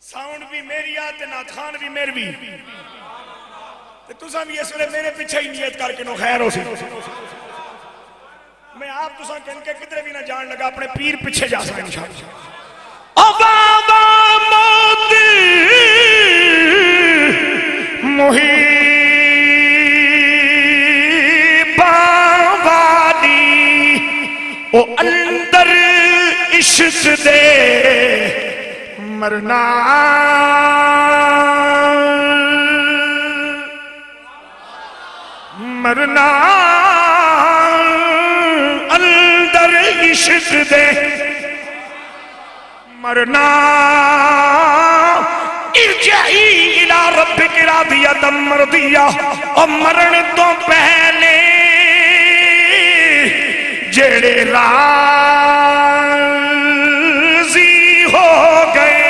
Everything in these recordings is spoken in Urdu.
ساؤنڈ بھی میری آتے نات خان بھی میرے بھی تُساں بھی اس لئے میرے پیچھے ہی نیت کر کے نو خیر ہو سی میں آپ تُساں کہن کے کدھر بھی نہ جان لگا اپنے پیر پیچھے جا سکیں انشاءاللہ آبابا موتی محیبا وادی او اندر عشق دے مرنا مرنا اندر عشق دے مرنا ارجعی الى ربک راضیۃ مرضیہ اور مرن تو پہلے جڑے راضی ہو گئے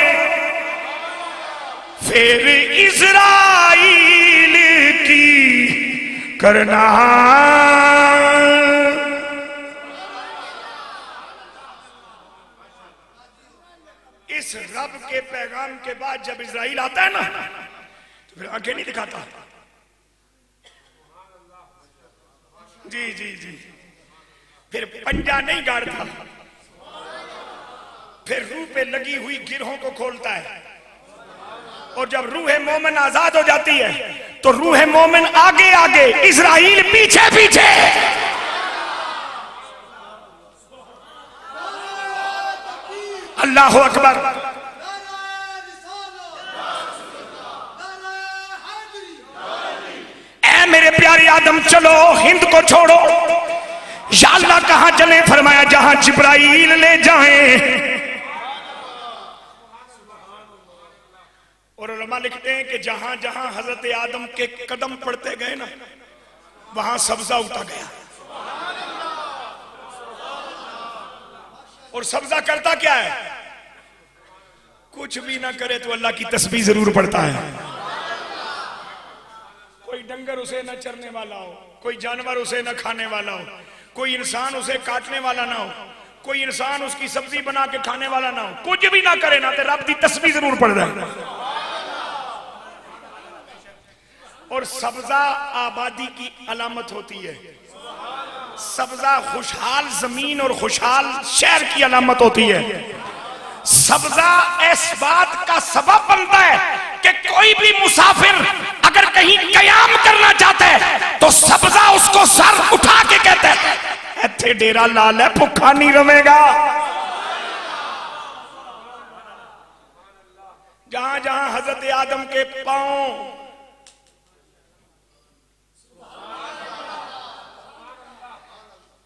پھر اسرائیل کی کرنا اس رب کے پیغام کے بعد جب اسرائیل آتا ہے نا تو پھر آنکھیں نہیں دکھاتا جی جی جی پھر پنجہ نہیں گاڑتا پھر روح پہ لگی ہوئی گرہوں کو کھولتا ہے اور جب روح مومن آزاد ہو جاتی ہے تو روح مومن آگے آگے اسرائیل پیچھے پیچھے اللہ اکبر اے میرے پیارے آدم چلو ہند کو چھوڑو یا اللہ کہاں چلیں فرمایا جہاں جبرائیل لے جائیں اور علماء لکھتے ہیں کہ جہاں جہاں حضرت آدم کے قدم پڑتے گئے نا وہاں سبزہ اٹھا گیا اور سبزہ کرتا کیا ہے کچھ بھی نہ کرے تو اللہ کی تسبیح ضرور پڑھتا ہے کوئی ڈنگر اسے نہ چرنے والا ہو کوئی جانور اسے نہ کھانے والا ہو کوئی انسان اسے کاٹنے والا نہ ہو کوئی انسان اس کی سبزی بنا کے کھانے والا نہ ہو کچھ بھی نہ کرے نہ تو رب کی تسبیح ضرور پڑھ رہا ہے اور سبزہ آبادی کی علامت ہوتی ہے سبزہ خوشحال زمین اور خوشحال شہر کی علامت ہوتی ہے سبزہ اس بات کا سبب بنتا ہے کہ کوئی بھی مسافر اگر کہیں قیام کرنا چاہتا ہے تو سبزہ اس کو سر اٹھا کے کہتا ہے ایتھے ڈیرا لال ہے بھوکا نہیں رہے گا جہاں جہاں حضرت آدم کے پاؤں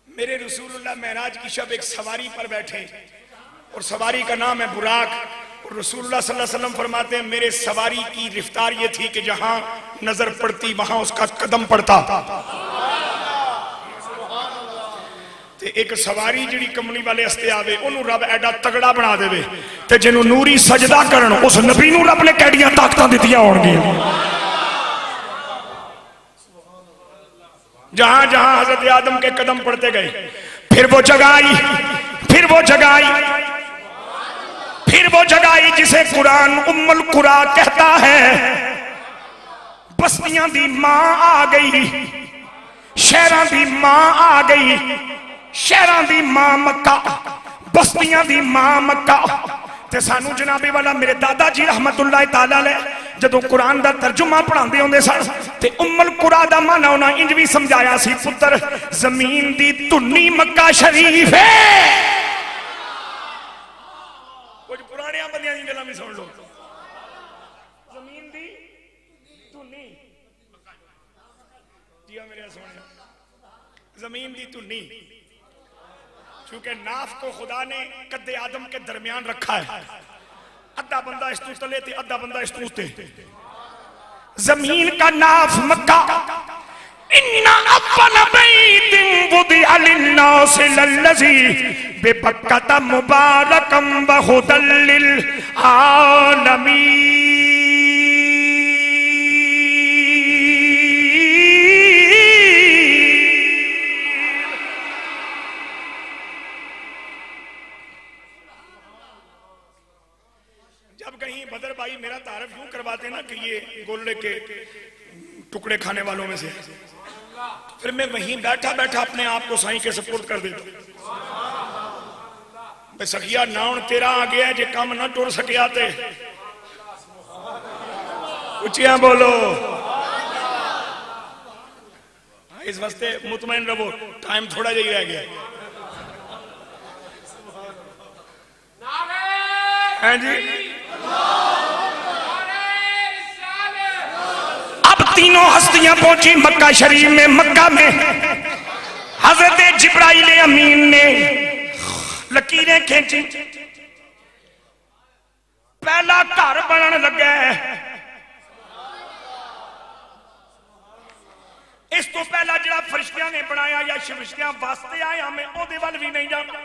میرے رسول اللہ معراج کی شب ایک سواری پر بیٹھے اور سواری کا نام ہے براق اور رسول اللہ صلی اللہ علیہ وسلم فرماتے ہیں میرے سواری کی رفتار یہ تھی کہ جہاں نظر پڑتی وہاں اس کا قدم پڑتا تے ایک سواری جڑی کمنی والے ہستے آوے انہوں رب ایڈا تگڑا بنا دے وے تے جنہوں نوری سجدہ کرن اس نبی نو رب نے کیڑیاں طاقتاں دتیاں ہون گیاں جہاں جہاں حضرت آدم کے قدم پڑتے گئے پھر وہ جگہ آئی پھر وہ جگہ آئی پھر وہ جگہ آئی جسے قرآن ام القرآ کہتا ہے بستیاں دی ماں آ گئی شہراں دی ماں آ گئی شہراں دی ماں مکہ بستیاں دی ماں مکہ تے سانو جنابی والا میرے دادا جی رحمت اللہ تعالیٰ لے جدو قرآن دا ترجمہ پڑھان دے ہوندے سن تے ام القرآ دا معنی انہاں انج بھی سمجھایا سی پتر زمین دی تنی مکہ شریف ہے کچھ پرانے بندیاں دی گلاں بھی سن لو زمین دی تنی جی میرے سونے زمین دی تنی کیونکہ ناف کو خدا نے قد آدم کے درمیان رکھا ہے ادھا بندہ اس تو تلے تھے ادھا بندہ اس تو تے زمین کا ناف مکہ ان اول بیت وضع للناس للذی ببکۃ مبارکا وہدی للعالمین کہیں بدر بھائی میرا تعارف یوں کرواتے نا کہ یہ گولڑے کے ٹکڑے کھانے والوں میں سے، پھر میں وہیں بیٹھا بیٹھا اپنے آپ کو سائیں کے سپورٹ کر دیتا بے سکیا ناؤن تیرا آگیا ہے جے کام نہ ٹور سکیا تے اچھیاں بولو اس واسطے مطمئن رہو ٹائم تھوڑا جائی رہ گیا ہاں جی اب تینوں ہستیاں پہنچی مکہ شریف میں مکہ میں حضرت جبرائیل امین نے لکیریں کھینچی پہلا گھر بنن لگا ہے اس تو پہلا جڑا فرشتیاں نے بنایا یا فرشتیاں واسطے آیا میں او دے وال بھی نہیں جانا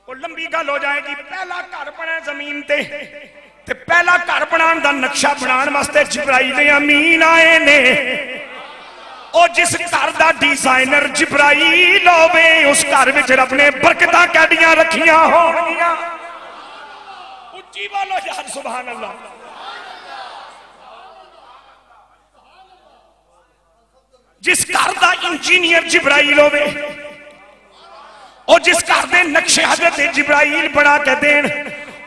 وہ لمبی گل ہو جائے گی پہلا گھر بنا زمین تے پہلا گھر بنان دا نقشہ بنان واسطے جبرائیل امین آئے نے او جس گھر دا ڈیزائنر جبرائیل ہوئے اس گھر وچ رب نے برکتاں کیڑیاں رکھیاں ہونگیاں اچھی بولو یار سبحان اللہ جس گھر دا انجینئر جبرائیل ہوئے اور جس گھر دے نقشے حضرت جبرائیل بنا کے دین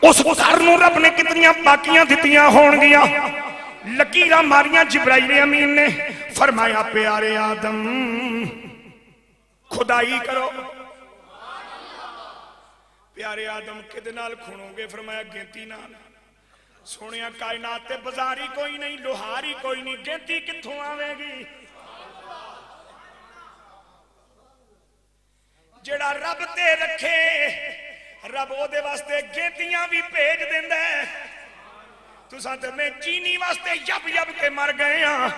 اس گھر نو رب نے کتنیاں باقیاں دتیاں ہون گیا لکیراں ماریاں جبرائیل امین نے فرمایا پیارے آدم خدائی کرو پیارے آدم کدے نال کھنو گے فرمایا گنتی نال سونیا کائنات تے بازاری کوئی نہیں لوہاری کوئی نہیں گنتی کتھوں آوے گی جڑا رب تے رکھے رب او دے واسطے گینتیاں بھی بھیج دیندا ہے تساں تے میں چینی واسطے یب یب کے مر گئے ہاں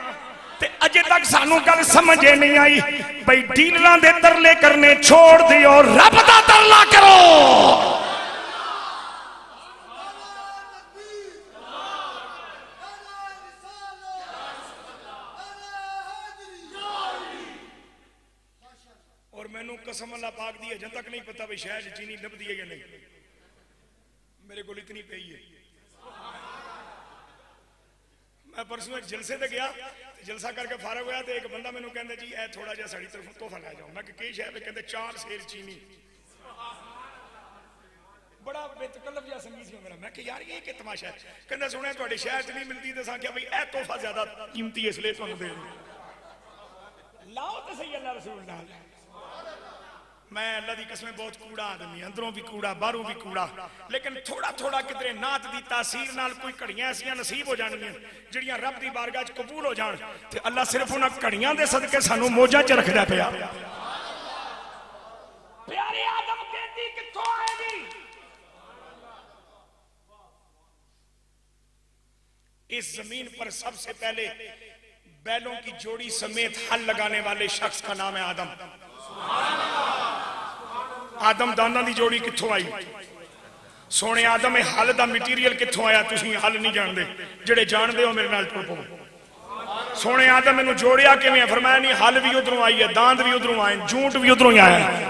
تے اجے تک سانو گل سمجھے نہیں آئی بھئی ڈیلراں دے ترلے کرنے چھوڑ دیو رب دا ترلا کرو قسم اللہ پاک دی ہے جن تک نہیں پتا بھئی شہر چینی لب دی ہے یا نہیں میرے کو اتنی پئی ہے میں پرسوں ایک جلسے دے گیا جلسہ کر کے فارغ ہویا تو ایک بندہ میں نے کہندے جی اے تھوڑا جا ساڑی طرف تحفہ لے جاؤں میں کہ کئی شہر پہ کہندے 4 سیر چینی بڑا بے تکلف یا سنگیز میں میں کہ یار یہ کہ تماشا ہے کہندے سنے تھوڑے شہر چ نہیں ملتی تو ساں کیا بھئی اے تحفہ زیادہ قیمتی اس لیے تو دے لاؤ تو صحیح اللہ رسول اللہ میں اللہ دی قسمیں بہت کوڑا آدمی اندروں بھی کوڑا باہروں بھی کوڑا لیکن تھوڑا تھوڑا کدرے نات دی تاثیر نال کوئی کڑیاں ایسیاں نصیب ہو جانیاں جڑیاں رب دی بارگاہ وچ قبول ہو جان تے اللہ صرف انہاں کڑیاں دے صدقے سانو موجاں چ رکھدا پیا پیارے آدم کہندی کتھوں آئے گی اس زمین پر سب سے پہلے بیلوں کی جوڑی سمیت حل لگانے والے شخص کا نام ہے آدم آدم دانا دی جوڑی کتھوں آئی سونے آدم حل دا میٹیریل کتھوں آیا تسی حل نہیں جان دے جڑے جان دے ہو میرے نال ٹر پو سونے آدم میں جوڑیا کہ میں فرمایا نہیں حل بھی ادھروں آئی ہے داند بھی ادھروں آئے جونٹ بھی ادھروں آیا ہے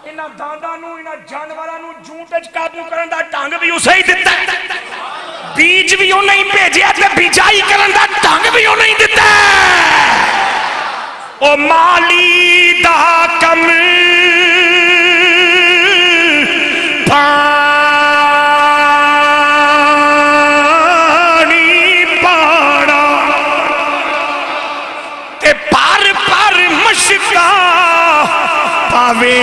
انہاں دانداں نو انہاں جانوراں نو جونٹ وچ قابو کرن دا ڈھنگ بھی اسے ہی دتا ہے بیج بھی او نہیں بھیجیا تے بیجائی کرن دا ڈھنگ بھی او نہیں دتا او مالی دا کم پانی پاڑا تے پار پار مشکا پاوے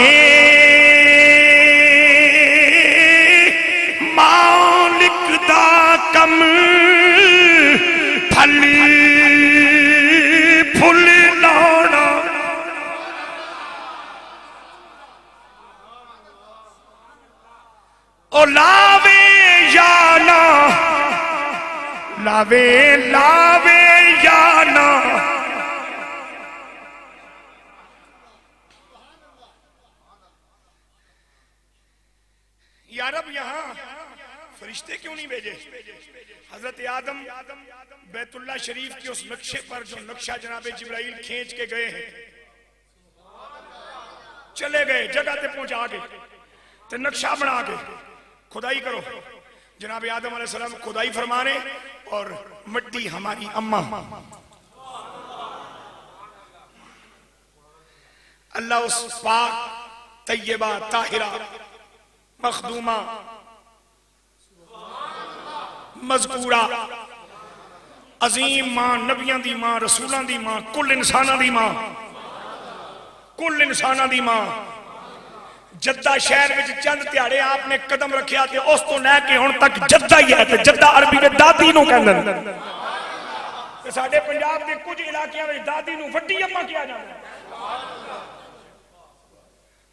مالک دا کم پھل پھل لاڑا او لاوے یا نا لاوے لاوے یا نا یا رب یہاں فرشتے کیوں نہیں بھیجے حضرت آدم بیت اللہ شریف کے اس نقشے پر جو نقشہ جناب جبرائیل کھینچ کے گئے ہیں چلے گئے جگہ تے پہنچا کے تے نقشہ بنا کے کھدائی کرو. جناب آدم علیہ السلام کھدائی فرمانے اور مٹی ہماری اماں اللہ اس پاک طیبہ طاہرہ مخدومہ مذکورہ عظیم ماں، نبیان دی ماں، رسولان دی ماں، کل انسانہ دی ماں، کل انسانہ دی ماں جدہ شہر میں چند تیارے آپ نے قدم رکھیا تھے اس تو لے کے ہون تک جدہ ہی ہے. جدہ عربی میں دادی نو کہندے ساڈے پنجاب دے کچھ علاقیاں میں دادی نو وڈی اماں کیا جاتا ہے.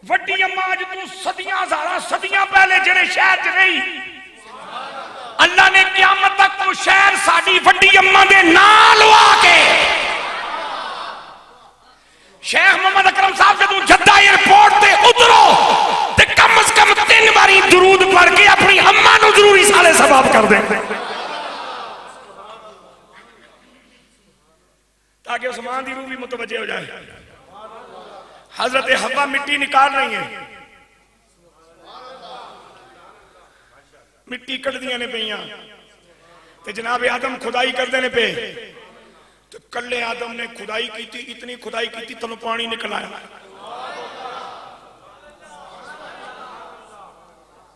وڈی اماں اج تو صدیاں ہزاراں صدیاں پہلے جڑے شہر چ رہی اللہ نے قیامت تک وہ شہر ساڈی وڈی اماں دے نال وا کے شیخ محمد اکرم صاحب جدوں جدہ ایئرپورٹ تے اترو تے کم از کم 3 باری درود پڑھ کے اپنی اماں نو ضروری سالے ثواب کر دیں تاکہ عثمان دی روح بھی متوجہ ہو جائے. حضرت حوا مٹی نکال رہی ہیں، مٹی کٹ دیا نے پہیاں تے جناب آدم کھدائی کر دینے پہ تو کلے آدم نے کھدائی کی تھی، اتنی کھدائی کی تھی تنو پانی نکل آیا.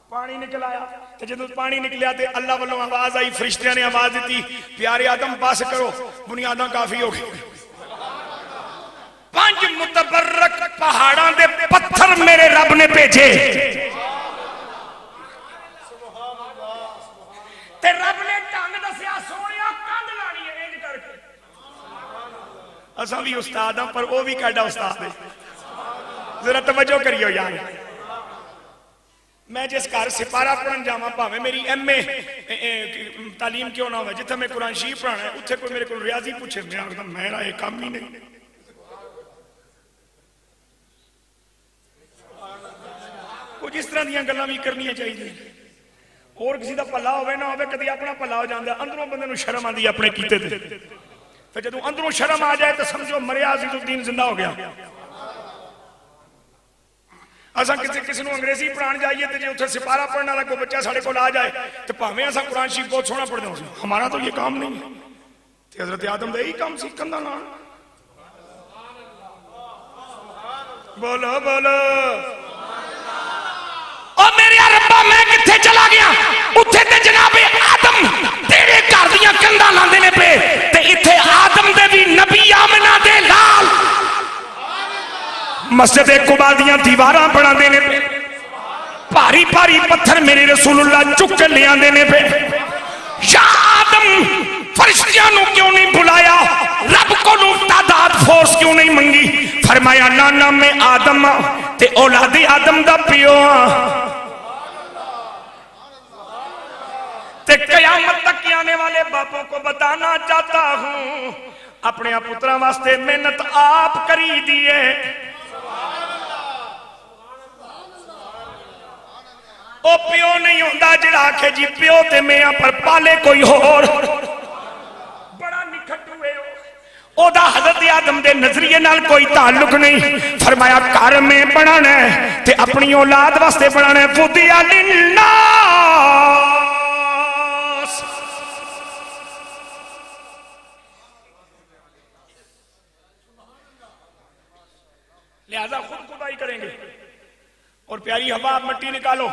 پانی نکل آیا تو جب پانی نکلیا تے اللہ والوں آواز آئی، فرشتیاں نے آواز دیتی پیارے آدم بس کرو بنیاداں کافی ہو گئی. 5 متبرک پہاڑاں دے پتھر میرے رب نے بھیجے تے رب نے ٹنگ دسیا سونیا کند لانی ہے انج کر کے. اساں بھی استاد ہاں پر وہ بھی کیڈا استاد ہے. ذرا توجہ کریو یار. میں جس گھر سپارہ پڑھن جاواں پاویں میری ایم اے تعلیم کیوں نہ ہوئے جتھے میں قرآن شریف پڑھانا ہے اتھے کوئی میرے کو ریاضی پوچھے میں آخدا میرا یہ کام ہی نہیں. کچھ اس طرح دیاں گلاں بھی کرنی چاہیے. اور کسی دا پلا ہوئے نہ ہوئے کدی اپنا پلا ہو جاندا اندروں بندے نو شرم آندی ہے اپنے کیتے تے پھر جدوں اندروں شرم آ جائے تو سمجھو مریا عزیز الدین زندہ ہو گیا. اساں کسی نو انگریزی پڑھان جائیے تے جے اتھے سپارہ پڑھنے والا کوئی بچہ ساڈے کول آ جائے تو بھاویں اساں قرآن شریف بہت سونا پڑھدے ہوں ہمارا تو یہ کام نہیں ہے. تے حضرت آدم دا یہی کام سی کندا نال. بولو بولو او میرے ربا میں کتھے چلا گیا اتھے تے جناب آدم تیرے گھر دیاں کندا لاندے نے پے تے ایتھے آدم دے بھی نبی آمنہ دے لال مسجد قباء دیاں دیواراں بنا دینے پہ پاری پاری پتھر میرے رسول اللہ چک کے لے آندے نے پہ. یا آدم فرشتیاں نو کیوں نہیں بلایا رب کو نو تعداد فورس کیوں نہیں منگی. فرمایا نانا میں آدم تے اولاد آدم دا پیو تے قیامت تک آنے والے باپوں کو بتانا چاہتا ہوں اپنے پتراں واسطے محنت آپ کری دیئے. او پیو نہیں ہوندہ جڑا کہ جی پیو تے میاں پر پالے کوئی اور بڑا نکھٹ ہوئے او دا حضرت آدم دے نظریے نال کوئی تعلق نہیں. فرمایا کار میں بڑھانا ہے تے اپنی اولاد واسطے بڑھانا ہے. فُدِّیَ لِلنَّاسِ لہذا خود خدائی کریں گے اور پیاری ہوا آپ مٹی نکالو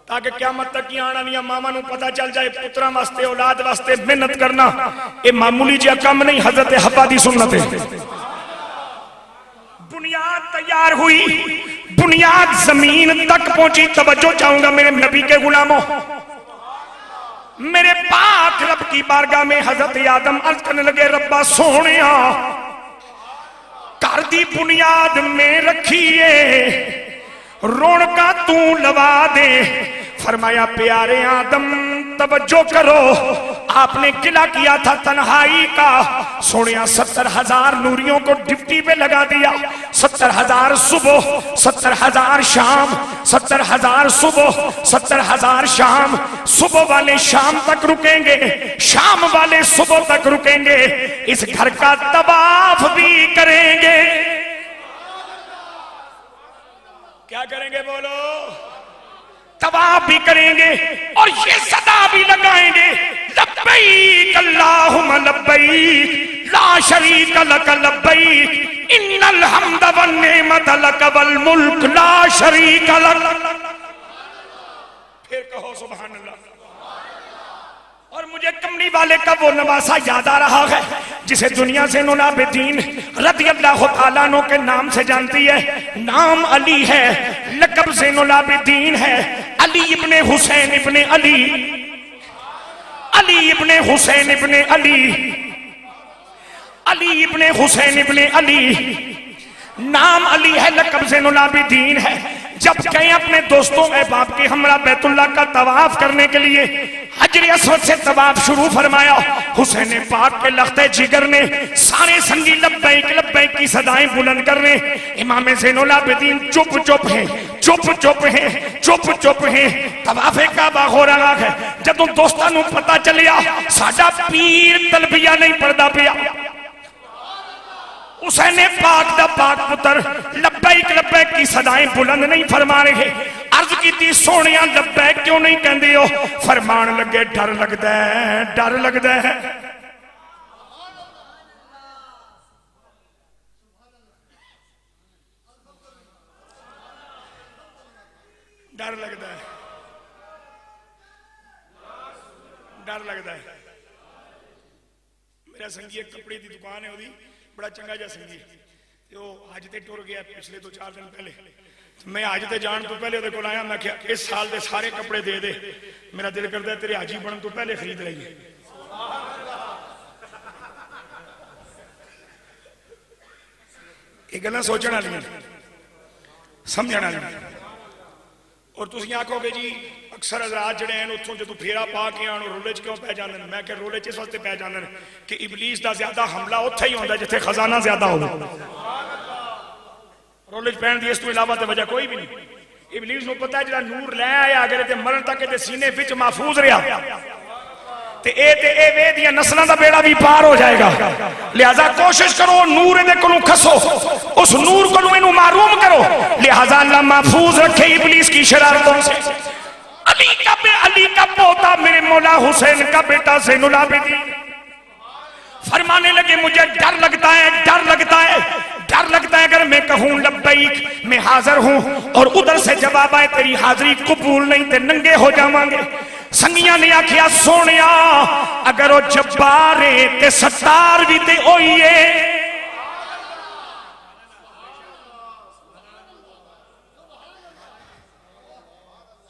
تاکہ قیامت تک کی آنا نیا ماما نو پتہ چل جائے پترہ واسطے اولاد واسطے محنت کرنا اے معمولی جا کم نہیں. حضرت حوا دی سنت ہے. بنیاد تیار ہوئی بنیاد زمین تک پہنچی. توجہ چاہوں گا میرے نبی کے غلاموں میرے پاک رب کی بارگاہ میں حضرت آدم عرض کرنے لگے ربا سونیا کر دی بنیاد میں رکھیے رونقاں تو لوا دے. فرمایا پیارے آدم توجہ کرو آپ نے گلہ کیا تھا تنہائی کا. سونیا 70,000 نوریوں کو ڈپٹی پہ لگا دیا. 70,000 صبح 70,000 شام 70,000 صبح 70,000 شام. صبح والے شام تک رکیں گے شام والے صبح تک رکیں گے. اس گھر کا طواف بھی کریں گے. کیا کریں گے بولو طواف بھی کریں گے اور یہ صدا بھی لگائیں گے لبیک اللہم لبیک لا شریک لک لبیک ان الحمد والنعمت لک والملک لا شریک لک. پھر کہو سبحان اللہ. اور مجھے کملی والے کا وہ نواسا یاد آ رہا ہے جسے دنیا سے العابدین رضی اللہ تعالیٰ عنہ کے نام سے جانتی ہے. نام علی ہے، لقب زین العابدین ہے. علی ابن حسین ابن علی، علی ابن حسین ابن علی، علی ابن حسین ابن علی. نام علی ہے، لقب زین العابدین ہے. جب گئے اپنے دوستوں احباب کے ہمراہ بیت اللہ کا طواف کرنے کے لیے، حجر اسود سے طواف شروع فرمایا. حسین پاک کے لخت جگر نے سارے سنگی لبیک لبیک کی صدائیں بلند کرنے. امام زین العابدین چپ چپ ہیں، چپ چپ ہیں، چپ چپ ہیں. طواف کعبہ ہو رہا ہے. جدوں دوستاں نوں پتہ چلیا ساڈا پیر تلبیہ نہیں پڑھدا پیا، حسین پاک دا پاک پتر لبیک لبیک کی صدائیں بلند نہیں فرما رہے. عرض کی تھی سونیاں لبیک کیوں نہیں کہندے ہو؟ فرمان لگے ڈر لگدا ہے، ڈر لگدا ہے. ڈر لگدا ہے، ڈر لگدا ہے. میرا سنگی ایک کپڑے دی دکان ہے، وہ بڑا چنگا جا سنگی ہے. وہ حج تے ٹر گیا پچھلے 2-4 دن پہلے. میں حج تے جان تو پہلے کو آیا، میں کہا اس سال دے سارے کپڑے دے دے، میرا دل کرتا ہے تیرے حاجی بنن تو پہلے خرید لئیے. یہ گلاں سوچنا نہیں، سمجھنا نہیں. اور تسی آکھو گے جی اکثر حضرات جڑے ہیں اتھوں جدوں پھیرا پا کے آن رولے چ کیوں پہ جاندے؟ میں کہ رولے چ اس واسطے پہ جاندے کہ ابلیس دا زیادہ حملہ اوتھے ہی ہوندا جتھے خزانہ زیادہ ہوگا. رولے چ پہن دی اس تو علاوہ تے وجہ کوئی بھی نہیں. ابلیس نو پتہ ہے جڑا نور لے آیا اگر تے مرن تک تے سینے وچ محفوظ رہیا تے اے وے دیاں نسلاں دا بیڑا بھی پار ہو جائے گا. لہذا کوشش کرو نور دے کولوں کھسو، اس نور کولوں اینو معروم کرو. لہذا اللہ محفوظ رکھے ابلیس کی شرارتوں سے. علی کا پوتا میرے مولا حسین کا بیٹا زین العابدین فرمانے لگے مجھے ڈر لگتا ہے، ڈر لگتا ہے، ڈر لگتا ہے اگر میں کہوں لبیک میں حاضر ہوں اور ادھر سے جواب آئے تیری حاضری قبول نہیں تے ننگے ہو جاواں گے. سنگیاں نے آکھیا سونیا اگر وہ جبارے تے ستار بھی تے ہوئیے.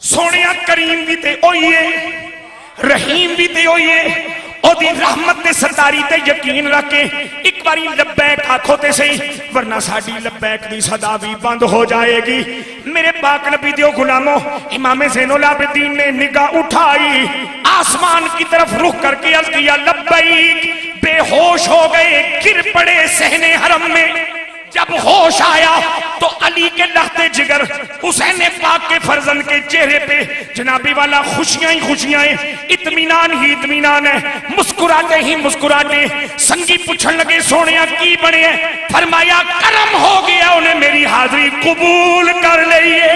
سونیا کریم بھی تے ہوئیے، رحیم بھی تے ہوئیے. او دی رحمت تے ستاری تے یقین رکھے ایک باری لبیک آنکھوں تے سے ورنہ ساڑی لبیک دی صدا بھی بند ہو جائے گی. میرے پاک نبی دیو غلاموں، امام زین العابدین نے نگاہ اٹھائی آسمان کی طرف رخ کر کے عرض کیا لبیک. بے ہوش ہو گئے، گر پڑے صحن حرم میں. جب ہوش آیا تو علی کے لخت جگر حسین پاک کے فرزند کے چہرے پہ جنابی والا خوشیاں ہی خوشیاں ہیں، اطمینان ہی اطمینان ہے. مسکراتے ہی مسکراتے سنگی پوچھن لگے سونیا کی بنے ہیں؟ فرمایا کرم ہو گیا انہیں میری حاضری قبول کر لئیے.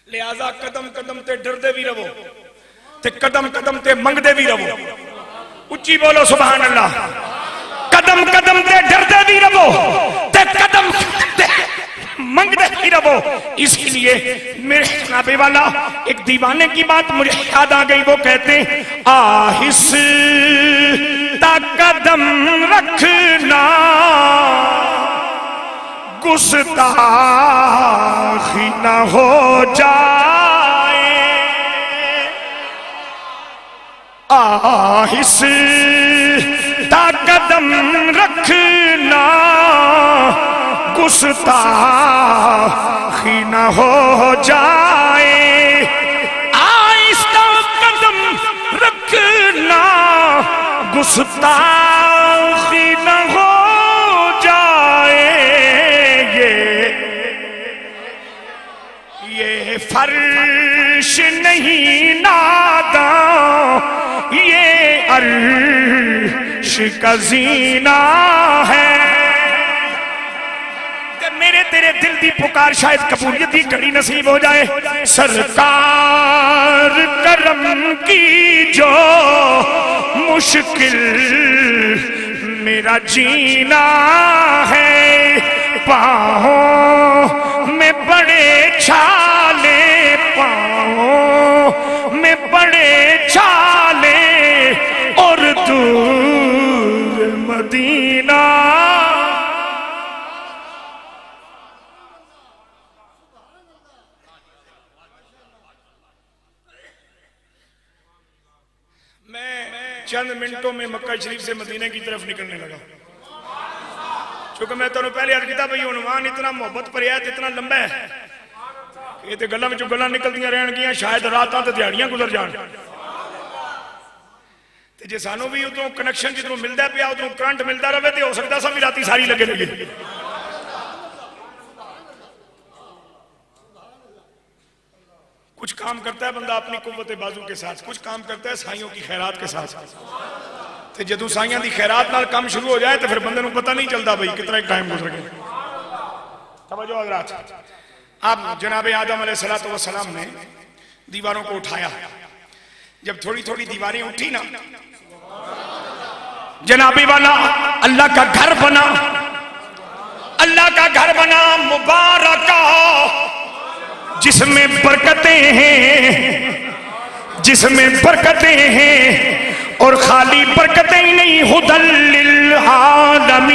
لہذا قدم قدم تے ڈر دے بھی رہو تے قدم قدم تے منگ دے بھی رہو. اچھی بولو سبحان اللہ. قدم قدم تے ڈر دے بھی رہو تے قدم تے منگ دے بھی رہو. اس لیے میرے جناب والا ایک دیوانے کی بات مجھے یاد آ گئی. وہ کہتے ہیں آہستہ قدم رکھنا گستاخی نہ ہو جائے. آہستہ قدم رکھنا گستاخی نہ ہو جائے. آہستہ قدم رکھنا گستاخی نہ ہو جائے. یہ فرش نہیں ناداں، یہ عشق زینہ ہے کہ میرے تیرے دل دی پکار شاید قبولیت دی گھڑی نصیب ہو جائے سرکار کرم کی جو مشکل میرا جینا ہے پاؤں میں بڑے چھالے پاؤں میں بڑے چھالے اور دور مدینہ چند منٹوں میں مکہ شریف سے مدینہ کی طرف نکلنے لگا چونکہ میں تو پہلے عرض کیتا بھئی عنوان اتنا محبت پر ہے اتنا لمبا ہے یہ تے گلاں وچوں گلاں نکلدیاں رہن گیاں شاید راتاں تے دیہاڑیاں گزر جان تے جے سانوں بھی ادھروں کنیکشن جدھروں ملدا پیا ادھروں کرنٹ ملدا رہے تے ہو سکدا سا بھی راتی ساری لگے لگے کچھ کام کرتا ہے بندہ اپنی قوت بازو کے ساتھ کچھ کام کرتا ہے سائیوں کی خیرات کے ساتھ تے جدوں سائیاں دی خیرات نال کام شروع ہو جائے تو پھر بندے نوں پتہ نہیں چلتا بھئی کتنا ایک ٹائم گزر گیا توجہ حضرات اب جناب آدم علیہ السلام نے دیواروں کو اٹھایا جب تھوڑی تھوڑی دیواریں اٹھی نا جنابی والا اللہ کا گھر بنا اللہ کا گھر بنا مبارکہ جس میں برکتیں ہیں جس میں برکتیں ہیں اور خالی برکتیں ہی نہیں ہدی للعالمین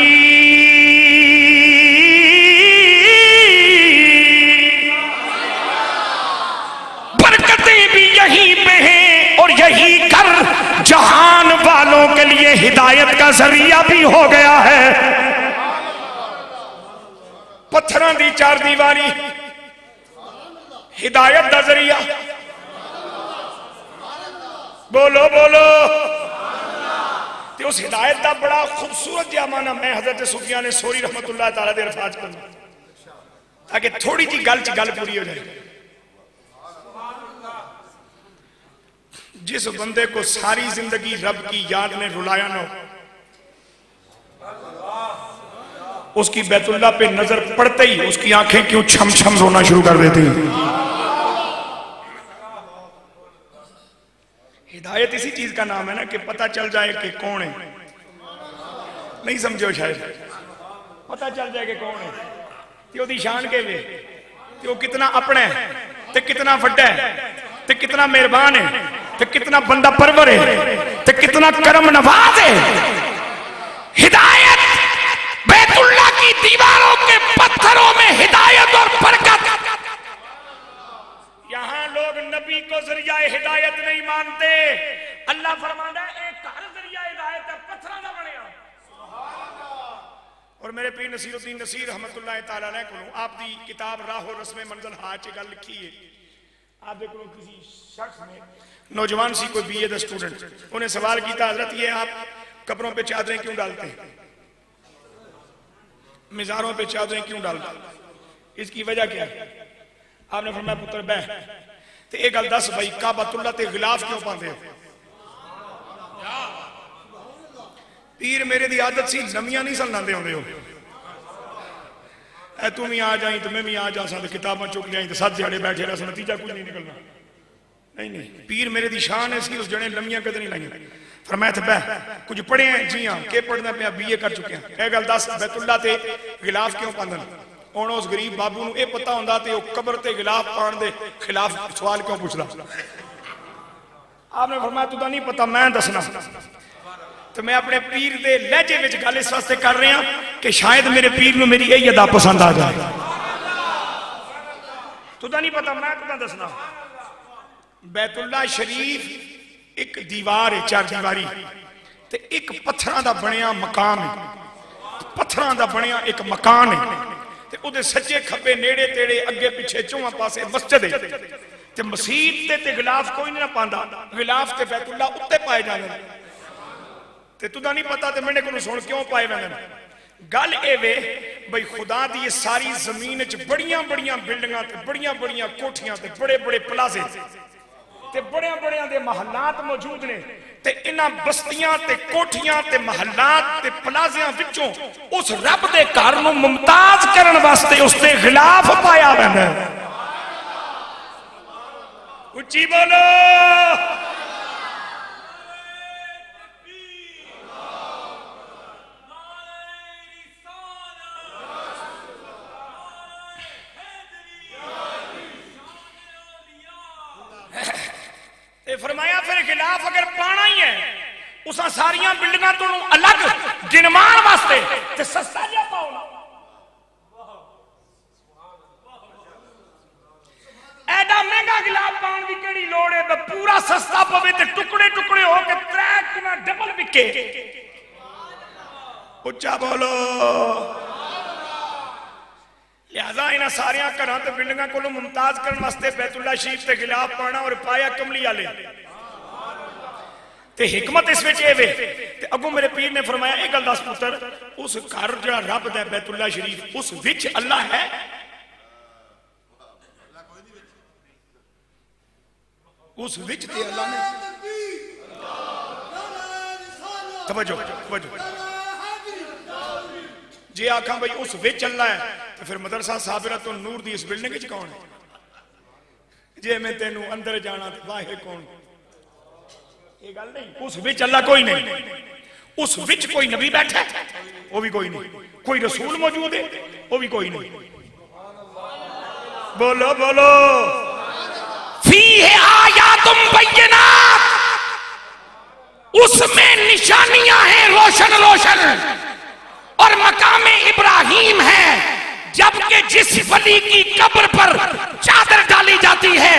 برکتیں بھی یہیں پہ ہیں اور یہی گھر جہان والوں کے لیے ہدایت کا ذریعہ بھی ہو گیا ہے پتھراں دی چار دیواری ہدایت دا ذریعہ بولو بولو تے اس ہدایت دا بڑا خوبصورت جا معنی میں حضرت سفیان ثوری رحمت اللہ تعالیٰ دے رفاج کرنا تاکہ تھوڑی جی گل پوری ہو جائے جس بندے کو ساری زندگی رب کی یاد نے رلایا نہ ہو اس کی بیت اللہ پہ نظر پڑتے ہی اس کی آنکھیں کیوں چھم چھم رونا شروع کر دیتی ہدایت اسی چیز کا نام ہے نا کہ پتہ چل جائے کہ کون ہے نہیں سمجھو شاید پتہ چل جائے کہ کون ہے کہ وہ دی شان کے لئے کہ وہ کتنا اپنا ہے تے کتنا فٹا ہے تے کتنا مہربان ہے تے کتنا بندہ پرور ہے تے کتنا کرم نواز ہے ہدایت بیت اللہ کی دیواروں کے پتھروں میں ہدایت اور برکت یہاں لوگ نبی کو ذریعہ ہدایت نہیں مانتے اللہ فرماتا ہے ایک ہر ذریعہ ہدایت ہے پتھروں نہ بنیا اور میرے پیر نصیر الدین نصیر رحمت اللہ تعالیٰ نے کہوں آپ دی کتاب راہ و رسم منزل ہاتھ چکا لکھی ہے آپ دیکھو کسی شخص نے نوجوان سی کوئی بی اے دا سٹوڈنٹ انہیں سوال کیتا حضرت یہ آپ قبروں پہ چادریں کیوں ڈالتے ہیں مزاروں پہ چادریں کیوں ڈالتے ہیں اس کی وجہ کیا ہے آپ نے فرمایا پتر بہ تے ایک گل دس بھائی کعبۃ اللہ تے غلاف کیوں پاندے ہو پیر میرے دی عادت سی نمیاں نہیں سناندے ہوندے ہو اے تم ہی آ جائیں تو میں بھی آ جا سا کتاباں چک لیاں تو ساتھ جھاڑے بیٹھے رہا سا نتیجہ کچھ نہیں نکلنا نہیں پیر میرے دی شان ہے سی اس جڑے لمیاں کدھر نہیں لائیں فرمایا تھا بہ کچھ پڑھے ہیں جی ہاں کہ پڑھنا پہ بی اے کر چکے ہیں اے گل دس بیت اللہ تے غلاف کیوں پاندن اور اس غریب بابو نو اے پتہ ہوندا تے او قبر تے غلاف پان دے خلاف سوال کیوں پوچھدا آپ نے فرمایا تو نہیں پتہ میں دسنا تو میں اپنے پیر دے لہجے وچ گل اس واسطے کر رہا ہوں کہ شاید میرے پیر نو میری یہ ادا پسند آ جائے تو نہیں پتہ میں تو دسنا بیت اللہ شریف ایک دیوار ہے چار دیواری تے ایک پتھراں دا بنیا مقام ہے پتھراں دا بنیا ایک مکان ہے تے او دے سجے کھبے نیڑے تیڑے اگے پیچھے چواں پاسے مسجد ہے تے مسجد تے غلاف کوئی نہیں پاندا غلاف تے بیت اللہ اتے پائے جاندے تے تو نہیں پتا تے میں کو سن کیوں پائے ویندے گل اے وے بھئی خدا دی یہ ساری زمین وچ بڑیاں بڑیاں بلڈنگاں تے بڑیاں بڑیاں کوٹھیاں تے بڑے بڑے پلازے تے بڑے بڑے دے محلات موجود نے تے انہاں بستیاں تے کوٹھیاں تے محلات تے پلازیاں وچوں اس رب دے گھر نوں ممتاز کرن واسطے اس تے غلاف پایا ویندا ہے. اچھی بولو. فرمایا پھر خلاف اگر پانا ہی ہے اساں ساریاں بلڈنگاں تو الگ گنوان واسطے تے سستا جا پاؤ نا. ایڈا مہنگا گلاف پاؤن دی کیڑی لوڑ ہے؟ پورا سستا پوے تے ٹکڑے ٹکڑے ہو کے 3 گنا ڈبل وکے. اچھا بولو. لہذا انہاں ساریاں گھراں تے بلڈنگاں کولوں ممتاز کرن واسطے بیت اللہ شریف تے غلاف پانا اور پایا کملی والے تے حکمت اس وچ اے وے. تے اگوں میرے پیر نے فرمایا اے گل دس پتر اس گھر جڑا رب دا بیت اللہ شریف اس وچ اللہ ہے. اس وچ تے اللہ نے توجہ جی آکھاں بھئی اس وچ اللہ ہے تو پھر مدرسہ صابرۃ النور دی اس بلڈنگ وچ کون ہے؟ جے میں تینوں اندر جانا تے باہر کون؟ یہ گل نہیں. اس وچ اللہ کوئی نہیں. اس وچ کوئی نبی بیٹھا ہے وہ بھی کوئی نہیں. کوئی رسول موجود ہے وہ بھی کوئی نہیں. بولو بولو. فیہ آیات بینات اس میں نشانیاں ہیں روشن روشن اور مقام ابراہیم ہے. جبکہ جس ولی کی قبر پر چادر ڈالی جاتی ہے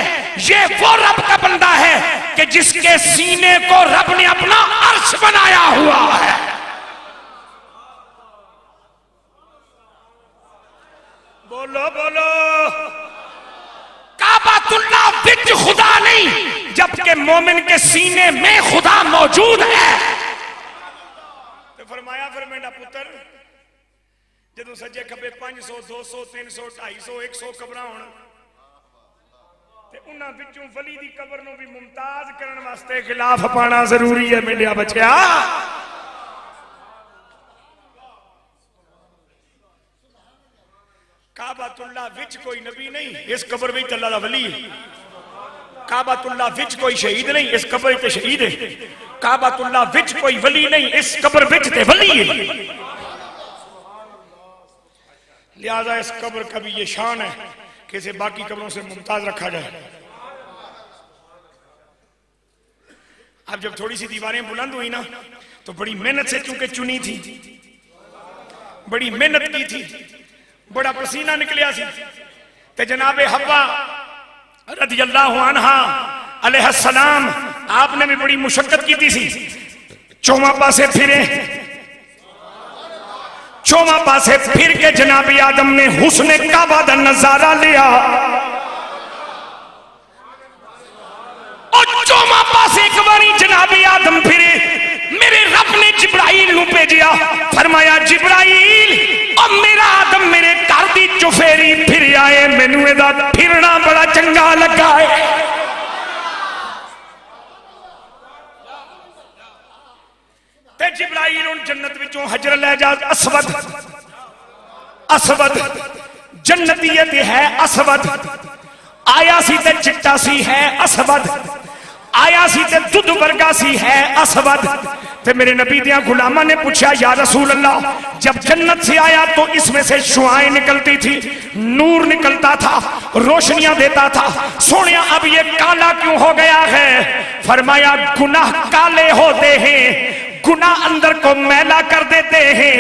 یہ وہ رب کا بندہ ہے کہ جس کے سینے کو رب نے اپنا عرش بنایا ہوا ہے. بولو بولو. کعبۃ اللہ وچ خدا نہیں جبکہ مومن کے سینے میں خدا موجود ہے. تو فرمایا پھر میرا پتر جدوں سجے کھبے 500 200 300 250 100 قبراں ہون تے انہاں وچوں ولی دی قبر نوں بھی ممتاز کرن واسطے خلاف پانا ضروری ہے میرا بچیا. کعبۃ اللہ وچ کوئی نبی نہیں اس قبر وچ اللہ دا ولی ہے. کعبۃ اللہ وچ کوئی شہید نہیں اس قبر وچ شہید ہے. کعبۃ اللہ وچ کوئی ولی نہیں اس قبر وچ تے ولی ہے. لہذا اس قبر کا بھی یہ شان ہے کہ اسے باقی قبروں سے ممتاز رکھا جائے. اب جب تھوڑی سی دیواریں بلند ہوئی نا تو بڑی محنت سے چونکہ چنی تھی بڑی محنت کی تھی بڑا پسینہ نکلیا سی تے جناب حوا رضی اللہ عنہا علیہ السلام آپ نے بھی بڑی مشقت کی تھی. چوما پاسے پھرے چوما پاسے پھر کے جناب آدم نے حسن کعبہ دا نظارہ لیا اور چوما پاسے ایک باری جناب آدم پھرے میرے رب نے جبرائیل نو بھیجیا. فرمایا جبرائیل اور میرا آدم میرے گھر دی چفیری پھر آئے مینوں اے دا پھرنا بڑا چنگا لگا ہے. تے جبرائیل ان جنت وچوں حجر لے جا اسود اسود جنتیت ہے اسود آیا سی تے چٹا سی ہے اسود آیا سی تے دودھ ورگا سی ہے اسود. تے میرے نبی دیاں غلامہ نے پوچھا یا رسول اللہ جب جنت سے آیا تو اس میں سے شعائیں نکلتی تھی نور نکلتا تھا روشنیاں دیتا تھا سونیا اب یہ کالا کیوں ہو گیا ہے؟ فرمایا گناہ کالے ہوتے ہیں گناہ اندر کو میلا کر دیتے ہیں.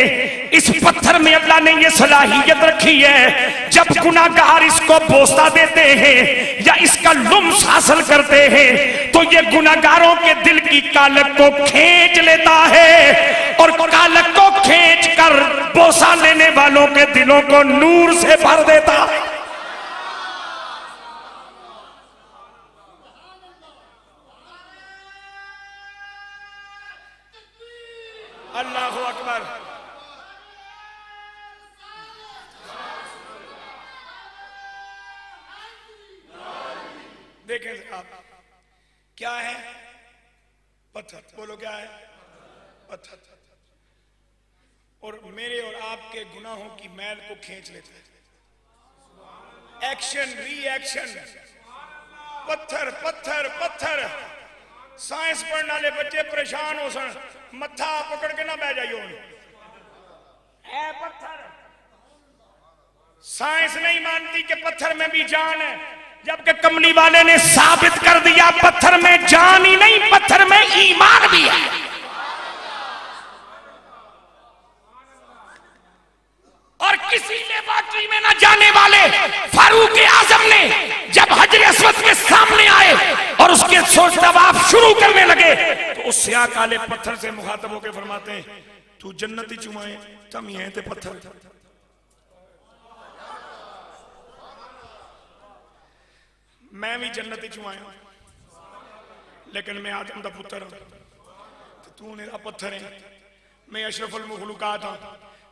اس پتھر میں اللہ نے یہ صلاحیت رکھی ہے جب گناہگار اس کو بوسہ دیتے ہیں یا اس کا لمس حاصل کرتے ہیں تو یہ گناہگاروں کے دل کی کالک کو کھینچ لیتا ہے اور کالک کو کھینچ کر بوسہ لینے والوں کے دلوں کو نور سے بھر دیتا ہے. اللہ اکبر. دیکھیں آپ کیا ہے؟ پتھر. بولو کیا ہے؟ پتھر. اور میرے اور آپ کے گناہوں کی میل کو کھینچ لیتا ہے. ایکشن ری ایکشن. پتھر پتھر پتھر. سائنس پڑھنے والے بچے پریشان ہو سن, متھا پکڑ کے نہ بہ جائیو. اے پتھر. سائنس نہیں مانتی کہ پتھر میں بھی جان ہے, جبکہ کملی والے نے ثابت کر دیا پتھر میں جان ہی نہیں, پتھر میں ایمان بھی ہے. اور کسی نے واقعی میں نہ جانے والے فاروق اعظم نے جب حجر اسود کے سامنے آئے اور اس کے سوچ طواف شروع کرنے لگے تو اس سیاہ کالے پتھر سے مخاطب ہو کے فرماتے ہیں تو جنتی چمائے تم ہی ہیں تے پتھر. میں بھی جنتی چمایا لیکن میں آدم دا پتر ہوں, تو میرا پتھر ہے. میں اشرف المخلوقات ہوں.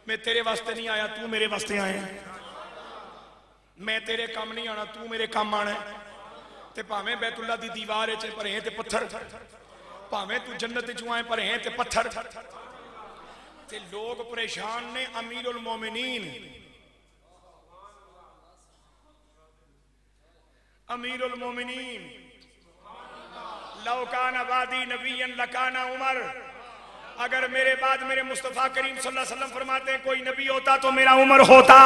میں تیرے واسطے نہیں آیا, تو میرے واسطے آئے. میں تیرے کام نہیں آنا, تو میرے کام آنا ہے. تے پاویں بیت اللہ دی دیوار چ پر ہیں تے پتھر, پاویں تو جنت چوائیں پر ہیں تے پتھر. تے لوگ پریشان نے. امیر المومنین امیر المومنین لو کان بعدی نبی لکان عمر. اگر میرے بعد میرے مصطفیٰ کریم صلی اللہ علیہ وسلم فرماتے ہیں کوئی نبی ہوتا تو میرا عمر ہوتا.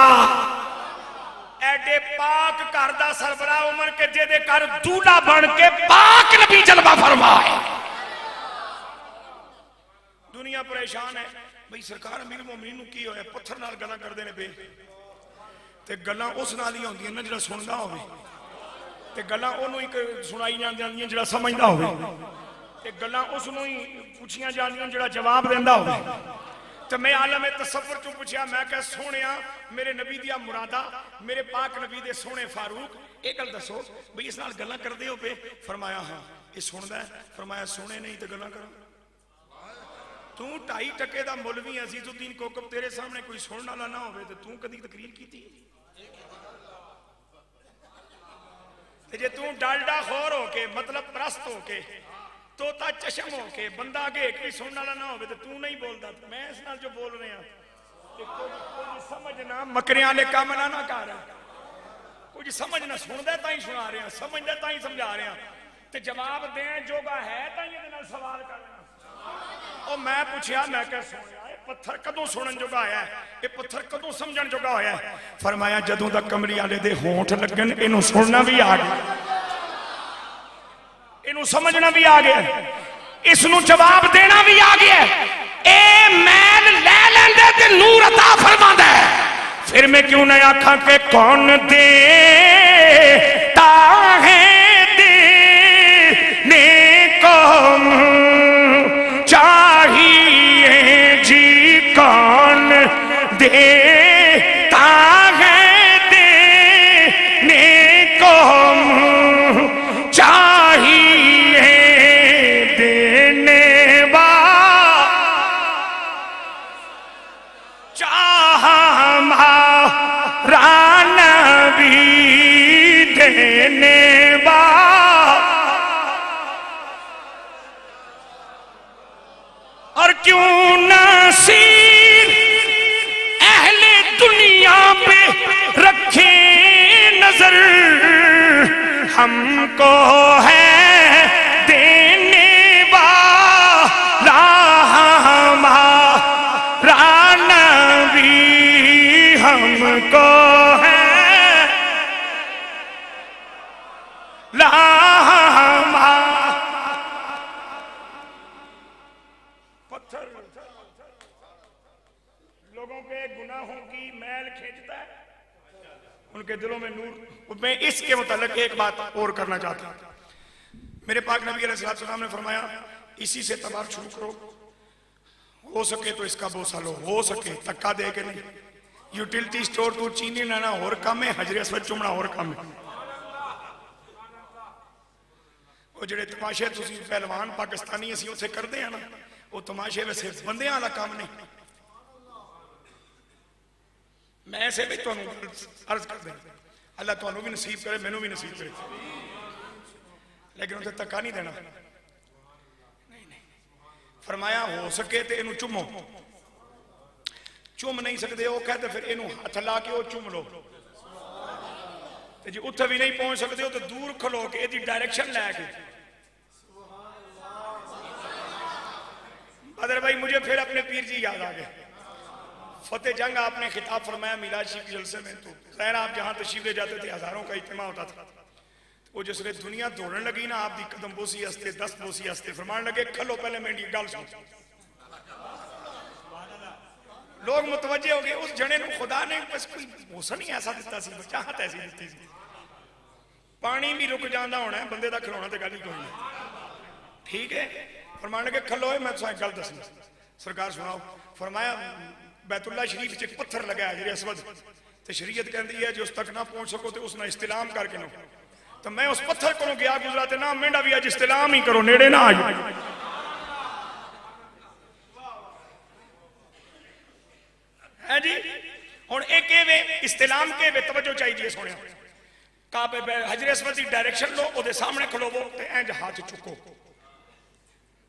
ایڈے پاک کردہ سربراہ عمر کے جدے کر دولہ بن کے پاک نبی جلوہ فرمائے. دنیا پریشان ہے بھئی سرکار امیر المومنین کی ہوئے پتھر نال گلاں کر دینے پہ. تے گلاں اس نال ہی ہوندی ہیں نا جڑا سندا ہوئے, تے گلاں انہوں ہی سنائی جاندیاں ہیں جڑا سمجھدا ہوئے, تے گلاں اس نوں ہی پوچھیاں جاندیاں جڑا جواب دیندا ہوئے. تو میں عالم تصور چوں پوچھیا, میں کہ سونیا میرے نبی دیا مرادہ میرے پاک نبی دے سونے فاروق ایک گل دسو بھئی اس نال گلاں کردے ہو پہ؟ فرمایا ہاں. یہ سندا ہے؟ فرمایا سونے نہیں تے گلاں کرو. تو 2.5% دا مولوی عزیز الدین کوکب تیرے سامنے کوئی سنن والا نہ ہوئے تے تو کدی تقریر کیتی؟ جے تو ڈالڈا خور ہو کے مطلب پرست ہو کے توتا چشم ہو کے بندہ آگے ایک بھی سننے والا نہ ہوئے تو نہیں بولتا. میں اس نال جو بول رہے ہیں کچھ سمجھنا مکریاں لے کام نہ کر, کچھ سمجھنا سندا تائیں سنا رہے ہیں, سمجھدا تائیں سمجھا رہے ہیں, تے جواب دیں جوگا ہے تائیں یہ نال سوال کرنا. اور میں پوچھیا میں کہ سنیا یہ پتھر کدوں سنن جوگا آیا ہے, یہ پتھر کدوں سمجھن جوگا ہویا ہے؟ فرمایا جدوں تک کملی والے دے ہونٹ لگن اینوں سننا بھی آ گیا, اینوں سمجھنا بھی آ گیا, اس نو جواب دینا بھی آ گیا. اے میل لے لیندے تے نور عطا فرماندا ہے. پھر میں کیوں نہ آکھاں کہ کون دیتا ہے دینے کو چاہیے جی, کون دیتا ہے دینے کو چاہیے دینے چاہ ہمارا نبی دینے اور کیوں نصیر اہل دنیا پہ رکھے نظر, ہم کو ہے دینے والا ہمارا نبی, ہم کو ہے پتھر لوگوں کے گناہوں کی میل کھینچتا ہے, ان کے دلوں میں نور. میں اس کے متعلق ایک بات اور کرنا چاہتا ہوں. میرے پاک نبی علیہ السلام نے فرمایا اسی سے تبار شروع کرو, ہو سکے تو اس کا بوسہ لو, ہو سکے تکا دے کے نہیں. یوٹیلٹی سٹور تو چینی لانا اور کام ہے, حجر اسود چومنا اور کام ہے. وہ جڑے تماشے تسی پہلوان پاکستانی اسی اسے کر دے ہیں نا, وہ تماشے ویسے بندے والا کام نہیں. میں ایسے بھی تو عرض کر دیں اللہ تو بھی نصیب کرے, میں بھی نصیب کرے. لیکن اسے تکا نہیں دینا. فرمایا ہو سکے تو انہوں چومو. چوم نہیں سکتے وہ کہتے پھر انہوں ہاتھ لا کے وہ چوم لو. جی اتھا بھی نہیں پہنچ سکتے ہو تو دور کھلو کے ایدی ڈائریکشن لے کے. بدر بھائی مجھے پھر اپنے پیر جی یاد آگئے. فتح جنگ آپ نے خطاب فرمایا میلاد شریف کے جلسے میں. تو خیر آپ جہاں تشریف لے جاتے تھے ہزاروں کا اجتماع ہوتا تھا. وہ جس نے دنیا دوڑنے لگی نا آپ دی قدم بوسی ہستے دست بوسی ہستے فرمانے لگے کھلو پہلے میں انڈی گال سن. لوگ متوجہ ہو گئے اس جنے نے خدا نے بس کوئی موسم نہیں ایسا دیتا سی چاہت ایسی دیتی سی. پانی بھی رک جاندہ ہونا ہے بندے دا کھلونا تے گالی کوئی نہیں. ٹھیک ہے فرمانے لگے کھلو ہے میں تو گل دسنا. سرکار سناؤ. فرمایا بیت اللہ شریف چ پتھر لگا ہے حجر اسود تے شریعت کہندی ہے جو اس تک نہ پہنچ سکو تے اس نے استلام کر کے نو. تو میں اس پتھر کو گیا گزرا تے نہ مینڈا بھی اج استلام ہی کرو نیڑے نہ آئیو. ہے جی ہن ایک ایویں استلام کے وے توجہ چاہیے سونیا. کعبے حجر اسود دی ڈائریکشن لو او دے سامنے کھلوو تے انج ہاتھ چکو.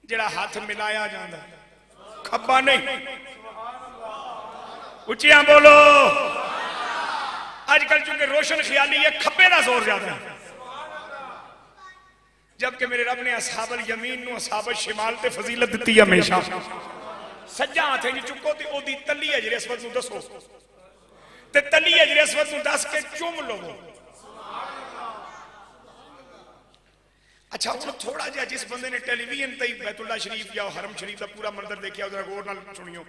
جڑا ہاتھ ملایا جاندا کھبا نہیں. اچھیاں بولو. آج کل چونکہ روشن خیالی ہے کھبے دا زور زیادہ ہے. جبکہ میرے رب نے اصحاب الیمین نو اصحاب الشمال تے فضیلت دیتی ہمیشہ. سجا ہاتھ ہی چکو تے او دی تلی حجر اسود نو دسو تے تلی حجر اسود نو دس کے چوم لو. اچھا وہ تھوڑا جا جس بندے نے ٹیلی ویژن تے بیت اللہ شریف یا حرم شریف کا پورا منظر دیکھیا ادھر غور نال سنیو.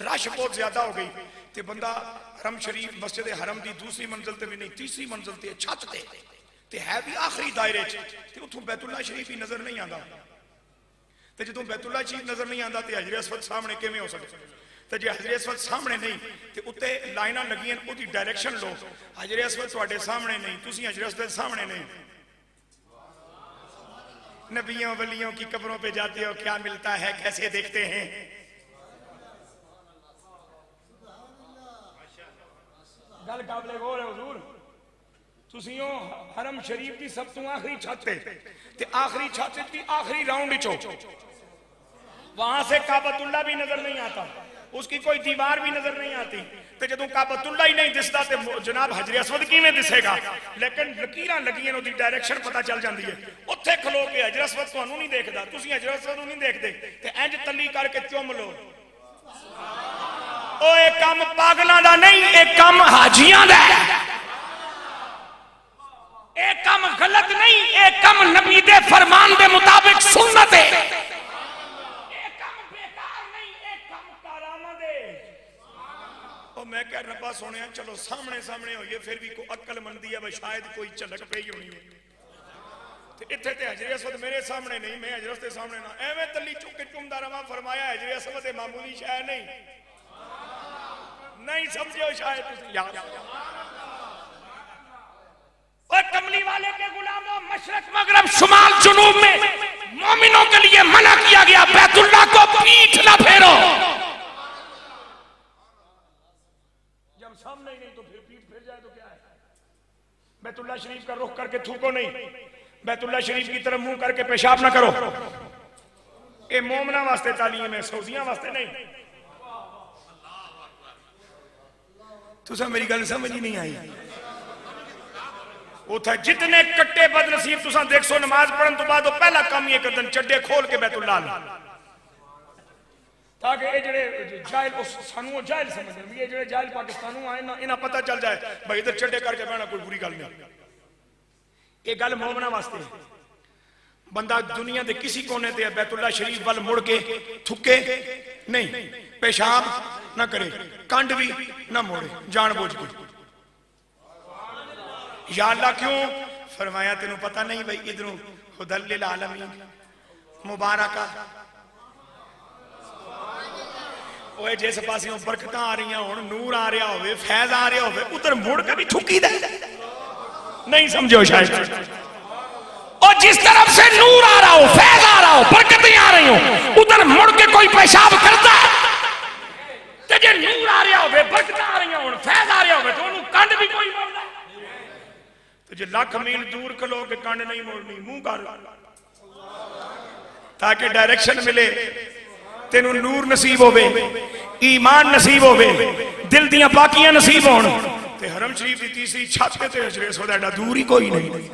رش بہت زیادہ ہو گئی تے بندہ حرم شریف مسجد حرم دی دوسری منزل تے بھی نہیں تیسری منزل تے چھت تے ہے بھی آخری دائرے تے اتھوں بیت اللہ شریف ہی نظر نہیں آندا. تے جدوں بیت اللہ شریف نظر نہیں آندا تے حجر اسود سامنے کیویں ہو سکدا. تے جے حجر اسود سامنے نہیں تے اوتے لائناں لگیاں او دی ڈائریکشن لو. حجر اسود تواڈے سامنے نہیں تسی حجر اسود سامنے نہیں. نبیوں ولیوں کی قبروں پہ جاتے ہو کیا ملتا ہے کیسے دیکھتے ہیں. گل قابل غور ہے حضور. تسیوں حرم شریف کی سب تو آخری چھت تے آخری چھت کی آخری راؤنڈ چو وہاں سے کعبۃ اللہ بھی نظر نہیں آتا. اس کی کوئی دیوار بھی نظر نہیں آتی. تے جدوں کعبۃ اللہ ہی نہیں دستا تے جناب حجر اسود کیویں دسے گا. لیکن لکیراں لگیاں دی ڈائریکشن پتہ چل جاندی ہے. اوتھے کھلو کے حجر اسود تانوں نہیں دیکھدا تسی حجر اسود نوں نہیں دیکھدے تے انج تلی کر کے چوم لو. او اے کام پاگلاں دا نہیں اے کام حاجیاں دا ہے. اے کام غلط نہیں اے کام نبی دے فرمان دے مطابق سنت ہے. میں کہہ ربا سونے ہیں چلو سامنے سامنے ہوئیے پھر بھی کوئی عقل مندی ہے شاید کوئی چلک پہ ہی ہونی ہے. اتھے تے حجر اسود میرے سامنے نہیں میں حجر اسود سامنے نہ ایویں تلی چکے چومدا رہواں. فرمایا حجر اسود معمولی شے نہیں سمجھو شاید تسی یاد. اور کملی والے کے غلاموں مشرق مغرب شمال جنوب میں مومنوں کے لیے منع کیا گیا بیت اللہ کو پیٹھ نہ پھیرو. سامنے ہی نہیں تو پھر پیٹ پھر جائے تو کیا ہے. بیت اللہ شریف کا رخ کر کے تھوکو نہیں. بیت اللہ شریف کی طرف منہ کر کے پیشاب نہ کرو. اے مومنہ واسطے تعلیم ہے سعودیاں واسطے نہیں. تو سب میری گل سمجھ ہی نہیں آئی. وہ تھا جتنے کٹے بد نصیب تو سب دیکھ سو نماز پڑھن تو بعد وہ پہلا کام یہ کردن چڈے کھول کے بیت اللہ تاکہ یہ جڑے جائل سانو جائل سمجھ رہے یہ جڑے جائل پاکستانوں آئے نا انہاں پتہ چل جائے بھائی ادھر چڈے کر کے بہنا کوئی بری گل نہیں. یہ گل مومنہ واسطے بندہ دنیا دے کسی کونے تے بیت اللہ شریف وال مڑ کے تھکے نہیں پیشاب نہ کرے کانڈ بھی نہ موڑے جان بوجھ کے. یا اللہ کیوں فرمایا تینوں پتہ نہیں بھائی ادھروں ہدی للعالمین مبارکہ وہ جیسے پاسیوں برکتاں آ رہی ہیں نور آ رہا ہوئے فیض آ رہا ہوئے ادھر موڑ کے بھی تھکی دے نہیں سمجھو شاید. اور جس طرف سے نور آ رہا ہو فیض آ رہا ہو برکتیں آ رہی ہوں ادھر مڑ کے کوئی پیشاب کرتا ہے کہ جے نور آ رہا ہوئے برکتیں آ رہی ہوں فیض آ رہا ہوئے تو انہوں کنڈ بھی کوئی موڑ. تجھے لاکھ میل دور کھلو کہ کانڈ نہیں موڑنی منہ کر تاکہ ڈائریکشن ملے تینوں نور نصیب ہوئے ایمان نصیب ہوئے دل دیاں پاکیاں نصیب ہون تے حرم شریف دی تیسری چھت تے حجر اسود ایڈا دور ہی کوئی نہیں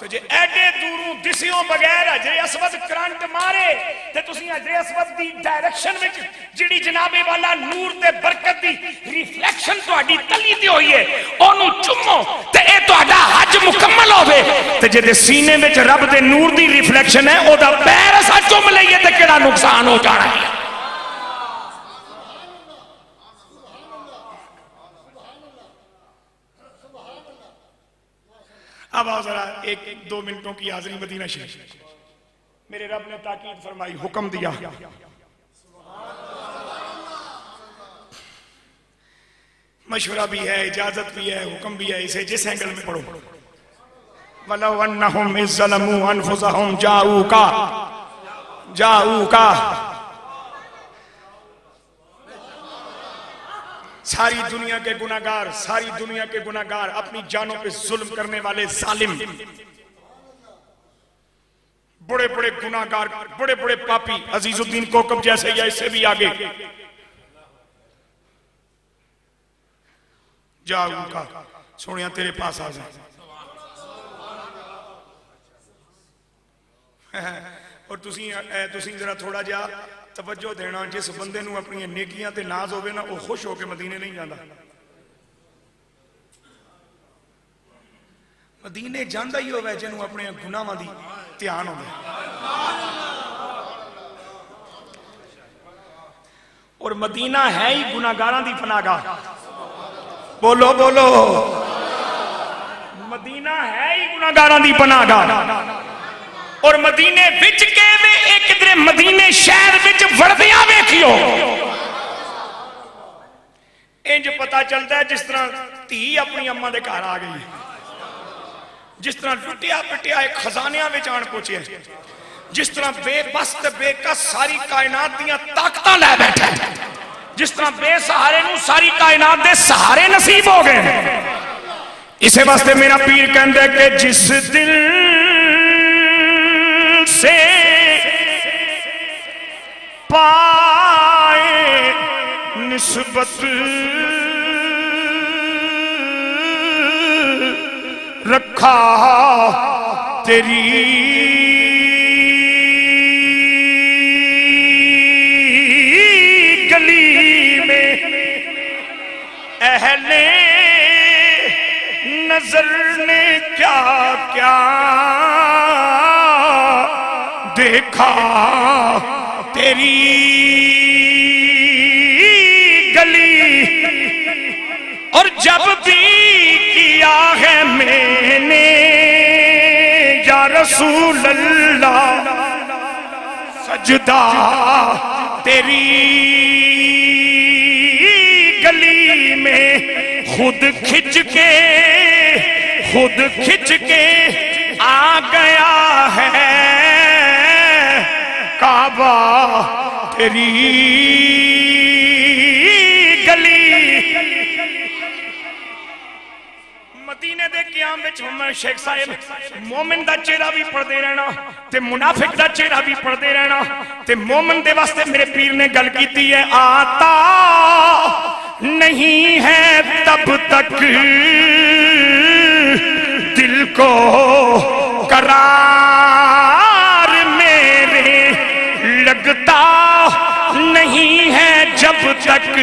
تو جے ایڈے دوروں دسیوں بغیر حجر اسود کرنٹ مارے تے تسی حجر اسود دی ڈائریکشن وچ جڑی جناب والا نور تے برکت دی ریفلیکشن تہاڈی تلی تے ہوئی ہے اونوں چومو تے اے تہاڈا حج مکمل ہوے تے جے دے سینے وچ رب دے نور دی ریفلیکشن ہے او دا پیر اسا چوم لئیے تے کیڑا نقصان ہو جانا ہے اب آؤ ذرا ایک دو منٹوں کی حاضری مدینہ شریف میرے رب نے تاکید فرمائی حکم دیا مشورہ بھی ہے اجازت بھی ہے حکم بھی ہے اسے جس اینگل میں پڑھو وَلَوْ أَنَّهُمْ إِذْ ظَلَمُوا أَنفُسَهُمْ جَاءُوكَ ساری دنیا کے گناہگار ساری دنیا کے گناہگار اپنی جانوں پہ ظلم کرنے والے ظالم بڑے بڑے گناہگار بڑے بڑے پاپی عزیز الدین کوکب جیسے یا اس سے بھی آگے جاؤ سونیا تیرے پاس آ جائیں اور تسی ذرا تھوڑا جا توجہ دینا جس بندے نو اپنی نیکیاں تے ناز ہوئے نا وہ خوش ہو کے مدینے نہیں جاندہ مدینے جاندہ ہی ہوئے جنہوں اپنے گناہ دی تیان ہوئے اور مدینہ ہے ہی گناہگاران دی پناہگاہ بولو بولو مدینہ ہے ہی گناہگاران دی پناہگاہ اور مدینے وچ کے میں ایک ادھر مدینے شہر وچ وردیاں ویکھیو انج پتا چلتا ہے جس طرح تھی اپنی اماں دے گھر آ گئی جس طرح لٹیا پٹیا ایک خزانیاں وچ آن پہنچے جس طرح بے بست بے کس ساری کائنات دیاں طاقتاں لے بیٹھے جس طرح بے سہارے نو ساری کائنات دے سہارے نصیب ہو گئے اسے واسطے میرا پیر کہندے کہ جس دل سے پائے نسبت رکھا تیری گلی میں اہل نظر نے کیا کیا دیکھا تیری گلی اور جب بھی کیا ہے میں نے یا رسول اللہ سجدہ تیری گلی میں خود کھچ کے آ گیا ہے کعبہ تیری گلی مدینے دے قیام وچ شیخ صاحب مومن دا چہرہ بھی پڑھتے رہنا تے منافق دا چہرہ بھی پڑھتے رہنا تے مومن دے واسطے میرے پیر نے گل کیتی ہے آتا نہیں ہے تب تک دل کو قرار میرے لگتا نہیں ہے جب تک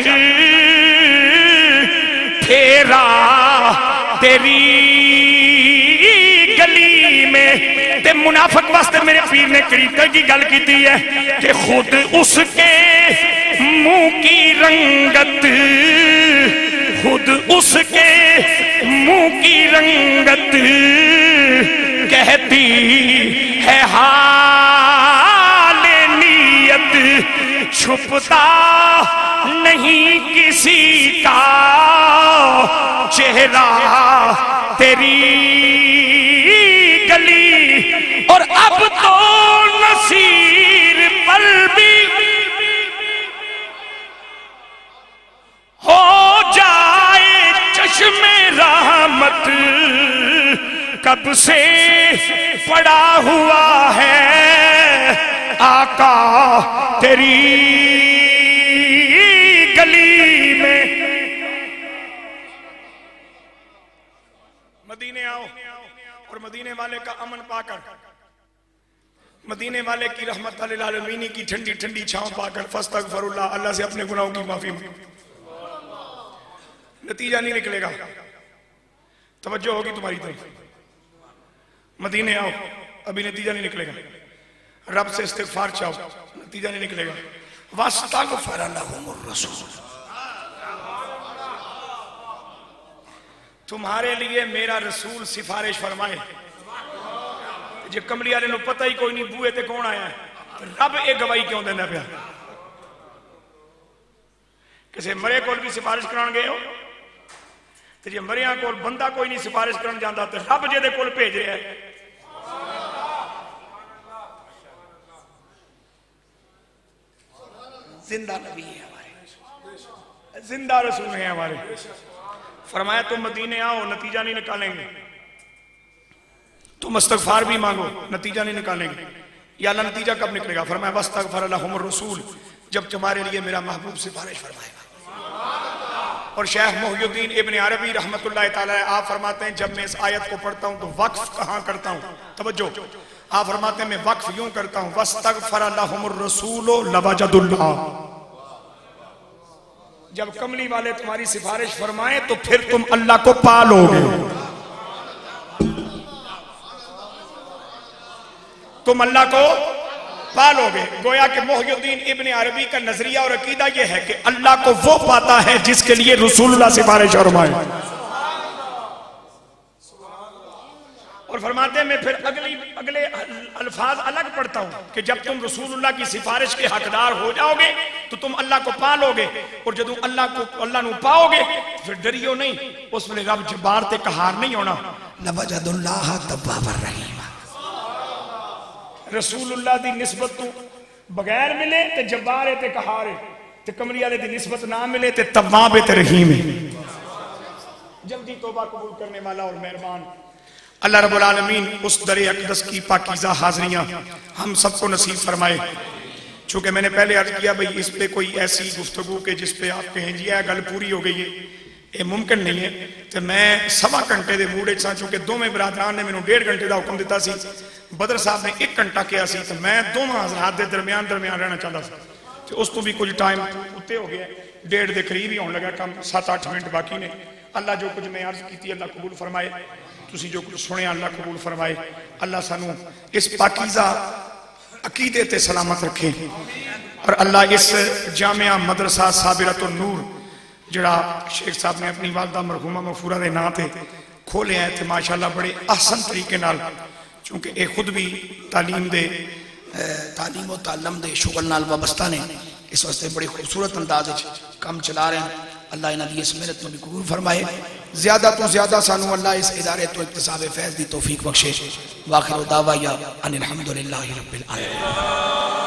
پھیرا تیری گلی میں تے منافق واسطے میرے پیر نے قریب کی گل کی ہے کہ خود اس کے منہ کی رنگت خود اس کے منہ کی رنگت کہتی ہے حال نیت چھپتا نہیں کسی کا چہرہ تیری گلی اور اب تو نصیر پر بھی ہو جائے چشم رحمت لب سے پڑا ہوا ہے آقا تیری گلی میں. مدینے آؤ اور مدینے والے کا امن پا کر، مدینے والے کی رحمت للعالمین کی ٹھنڈی ٹھنڈی چھاؤں پا کر فاستغفر اللہ، اللہ سے اپنے گناہوں کی معافی مانگو. نتیجہ نہیں نکلے گا، توجہ ہوگی تمہاری طرف. مدینے آؤ، ابھی نتیجہ نہیں نکلے گا. رب سے استغفار چاہو، نتیجہ نہیں نکلے گا. واستغفر لهم الرسول، تمہارے لیے میرا رسول سفارش فرمائے. جی کملی والے نو پتہ ہی کوئی نہیں بوئے تے کون آیا ہے، رب ایک گواہی کیوں دینا پیا؟ کسی مرے کول بھی سفارش کران گئے ہو تے جی مریاں کول بندہ کوئی نہیں سفارش کرن جاندا تے رب جے دے کول بھیج رہا ہے. زندہ نبی ہے ہمارے، زندہ رسول ہیں ہمارے. فرمایا تم مدینے آؤ، نتیجہ نہیں نکالیں گے. تم استغفار بھی مانگو، نتیجہ نہیں نکالیں گے. یا اللہ نتیجہ کب نکلے گا؟ فرمایا واستغفر لهم الرسول، جب تمہارے لیے میرا محبوب سفارش فرمائے گا. اور شیخ محی الدین ابن عربی رحمت اللہ تعالی آپ فرماتے ہیں جب میں اس آیت کو پڑھتا ہوں تو وقف کہاں کرتا ہوں؟ توجہ، آپ فرماتے ہیں میں وقف یوں کرتا ہوں واستغفر لهم الرسول لوجد اللہ. جب کملی والے تمہاری سفارش فرمائیں تو پھر تم اللہ کو پالو گے، تم اللہ کو پالو گے. گویا کہ محی الدین ابن عربی کا نظریہ اور عقیدہ یہ ہے کہ اللہ کو وہ پاتا ہے جس کے لیے رسول اللہ سفارش فرمائے. اور فرماتے ہیں میں پھر اگلے الفاظ الگ پڑھتا ہوں کہ جب تم رسول اللہ کی سفارش کے حقدار ہو جاؤ گے تو تم اللہ کو پالو گے، اور جب تم اللہ نو پاؤ گے پھر ڈریو نہیں، اس میں رب جبار تے قہار نہیں ہونا. لوجد اللہ تواب الرحیم. رسول اللہ دی نسبت تو بغیر ملے تے جبار تے قہار ہے، تے کملی والے دی نسبت نہ ملے تے تواب تے رحیم ہے. جلدی توبہ قبول کرنے والا اور مہربان اللہ رب العالمین اس در اقدس کی پاکیزہ حاضریاں ہم سب کو نصیب فرمائے. چونکہ میں نے پہلے عرض کیا بھئی اس پہ کوئی ایسی گفتگو کہ جس پہ آپ کہیں جی ہے گل پوری ہو گئی ہے، یہ ممکن نہیں ہے. تو میں 1.25 گھنٹے دے موڈے چاہاں، چونکہ دوویں برادران نے میں نے 1.5 گھنٹے دا حکم دیتا سی، بدر صاحب نے 1 گھنٹہ کیا سی، تو میں دوواں حضرات دے درمیان رہنا چاہتا سی. تو اس تو بھی کچھ ٹائم اتے ہو گیا، 1.5 دے قریب ہی ہونے لگا، کم 7-8 منٹ باقی نے. اللہ جو کچھ میں عرض کی تھی اللہ قبول فرمائے، تسی جو کچھ سنے اللہ قبول فرمائے. اللہ سانو اس پاکیزہ عقیدے تے سلامت رکھے، اور اللہ اس جامعہ مدرسہ صابرۃ النور جڑا شیخ صاحب نے اپنی والدہ مرحومہ مغفورہ دے نا تے کھولے ہیں تے ماشاءاللہ بڑے احسن طریقے نال، چونکہ اے خود بھی تعلیم و تعلم دے شغل نال وابستہ نے، اس واسطے بڑے خوبصورت انداز کام چلا رہے ہیں. اللہ انہاں دی اس محنت میں بھی قبول فرمائے. زیادہ تو زیادہ سانو اللہ اس ادارے تو اکتساب فیض دی توفیق بخشے. واخر دعوایا ان الحمدللہ رب العالمین.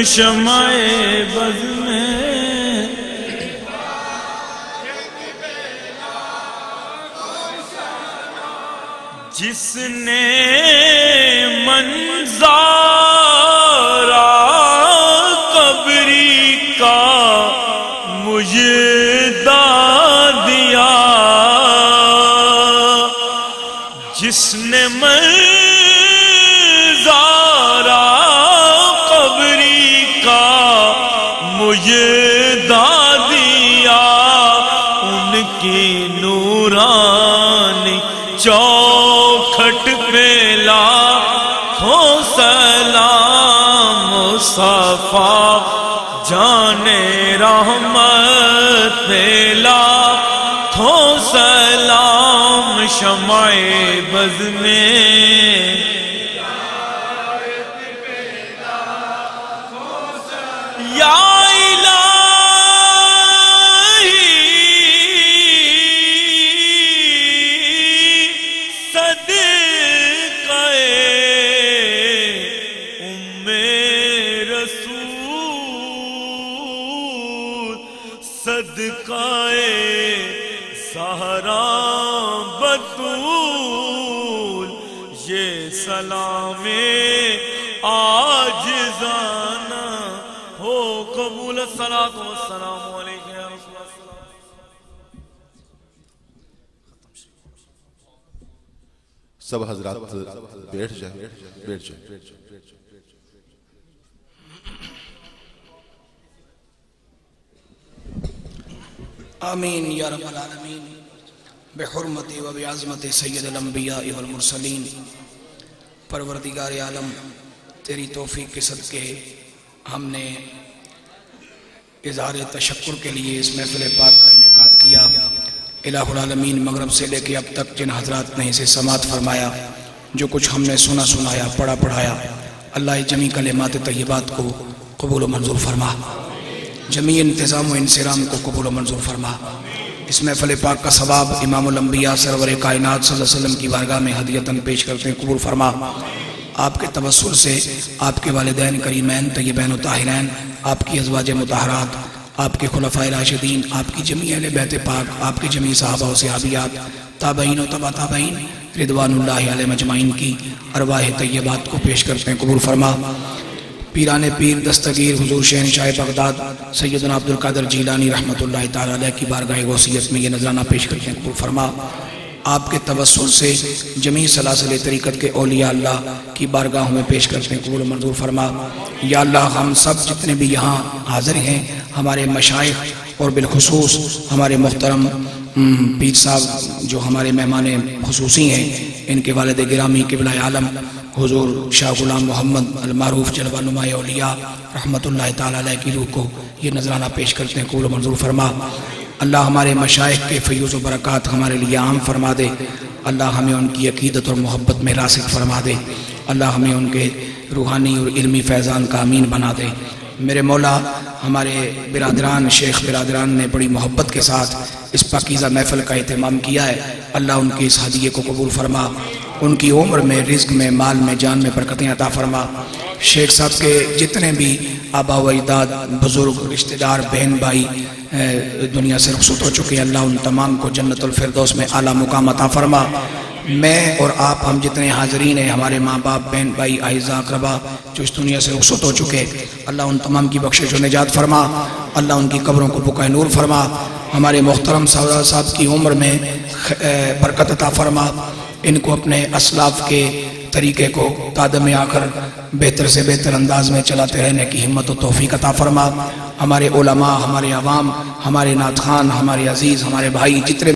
شمع بز میں جس نے منظارہ قبری کا مجھے دیا، جس نے مجھے دیا مصطفیٰ جانے رحمت لاکھوں سلام شمع بز میں یا صدقائے زہرا بطول یہ سلام عاجزانہ ہو قبول الصلاۃ والسلام علیکم یا رسول اللہ۔ سب حضرات بیٹھ جائیں۔ آمین یا رب العالمین بحرمت و بعظمت سید الانبیاء والمرسلین۔ پروردگار عالم تیری توفیق کے صدقے ہم نے اظہار تشکر کے لیے اس محفل پاک کا انعقاد کیا۔ الہ العالمین مغرب سے لے کے اب تک جن حضرات نے اسے سماعت فرمایا، جو کچھ ہم نے سنا سنایا پڑھا پڑھایا، اللہ جمیع کلمات طیبات کو قبول و منظور فرما، جمیع انتظام و انصرام کو قبول و منظور فرما۔ اس محفل پاک کا ثواب امام الانبیاء سرور کائنات صلی اللہ علیہ وسلم کی بارگاہ میں ہدیتاً پیش کرتے ہیں، قبول فرما۔ آپ کے توسل سے آپ کے والدین کریمین طیبین و طاہرین، آپ کی ازواج مطہرات، آپ کے خلفائے راشدین، آپ کی جمیع اہل بیت پاک، آپ کے جمیع صحابہ و صحابیات، تابعین و تبع تابعین رضوان اللہ علیہ اجمعین کی ارواح طیبات کو پیش کرتے ہیں، قبول فرما۔ پیران پیر دستگیر حضور شہنشاہ بغداد سیدنا عبدالقادر جیلانی رحمۃ اللہ تعالیٰ علیہ کی بارگاہ غوثیت میں یہ نذرانہ پیش کرتے ہیں، قبول فرما۔ آپ کے توسل سے جمیع سلاسل طریقت کے اولیاء اللہ کی بارگاہوں میں پیش کرتے ہیں، قبول منظور فرما۔ یا اللہ ہم سب جتنے بھی یہاں حاضر ہیں، ہمارے مشائخ اور بالخصوص ہمارے محترم پیر صاحب جو ہمارے مہمان خصوصی ہیں، ان کے والد گرامی قبلہ عالم حضور شاہ غلام محمد المعروف جلوہ نمائے اولیاء رحمت اللہ تعالیٰ علیہ کی روح کو یہ نذرانہ پیش کرتے ہیں، قبول منظور فرما۔ اللہ ہمارے مشائخ کے فیوز و برکات ہمارے لیے عام فرما دے، اللہ ہمیں ان کی عقیدت اور محبت میں راسخ فرما دے، اللہ ہمیں ان کے روحانی اور علمی فیضان کا امین بنا دے۔ میرے مولا ہمارے برادران شیخ برادران نے بڑی محبت کے ساتھ اس پاکیزہ محفل کا اہتمام کیا ہے، اللہ ان کے اس ہدیے کو قبول فرما، ان کی عمر میں رزق میں مال میں جان میں برکتیں عطا فرما۔ شیخ صاحب کے جتنے بھی آبا و اجداد بزرگ رشتہ دار بہن بھائی دنیا سے رخصت ہو چکے، اللہ ان تمام کو جنت الفردوس میں اعلیٰ مقام عطا فرما۔ میں اور آپ ہم جتنے حاضرین ہیں، ہمارے ماں باپ بہن بھائی اعزاء اقربا جو اس دنیا سے رخصت ہو چکے، اللہ ان تمام کی بخشش و نجات فرما، اللہ ان کی قبروں کو بقائے نور فرما، ہمارے محترم صاحب کی عمر میں برکت عطا فرما، ان کو اپنے اسلاف کے طریقے کو قادم آخر بہتر سے بہتر انداز میں چلاتے رہنے کی ہمت و توفیق عطا فرما۔ ہمارے علماء، ہمارے عوام، ہمارے نعت خوان، ہمارے عزیز، ہمارے بھائی جتنے